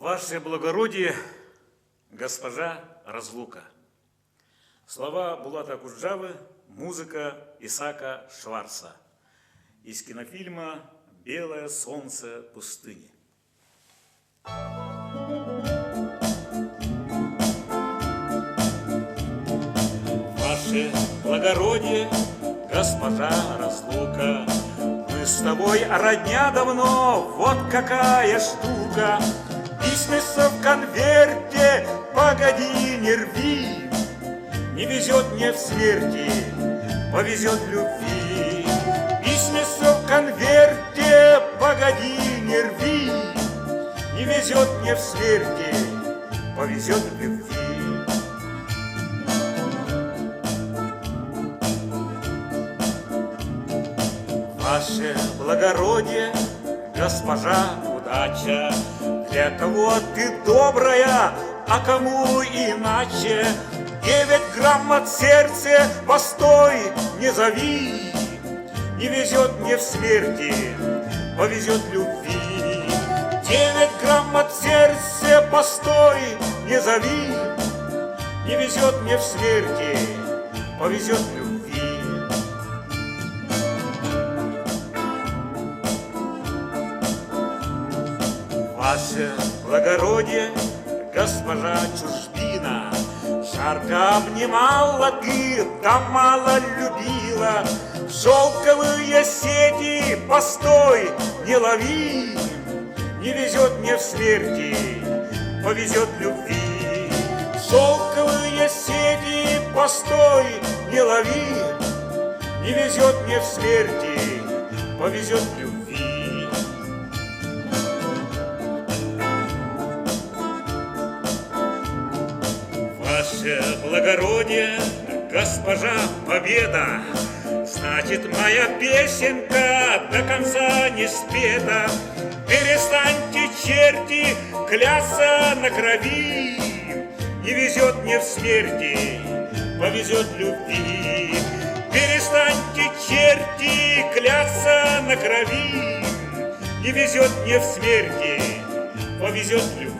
Ваше благородие, госпожа Разлука. Слова Булата Акуджавы, музыка Исаака Шварца. Из кинофильма «Белое солнце пустыни». Ваше благородие, госпожа Разлука, мы с тобой родня давно, вот какая штука. Письмеца в конверте, погоди, не рви. Не везет мне в смерти, повезет в любви. Письмеца в конверте, погоди, не рви. Не везет мне в смерти, повезет в любви. Ваше благородие, госпожа удача, для кого ты добрая, а кому иначе. 9 грамм от сердца, постой, не зови. Не везет мне в смерти, повезет в любви. 9 грамм от сердца, постой, не зови. Не везет мне в смерти, повезет в любви. Ваше благородие, госпожа Чужбина, жарко обнимала ты, да мало любила. Шелковые сети, постой, не лови. Не везет мне в смерти, повезет в любви. Шелковые сети, постой, не лови. Не везет мне в смерти, повезет в любви. Ваше благородие, госпожа Победа, значит, моя песенка до конца не спета. Перестаньте, черти, клясться на крови. Не везет мне в смерти, повезет в любви. Перестаньте, черти, клясться на крови. Не везет мне в смерти, повезет в любви.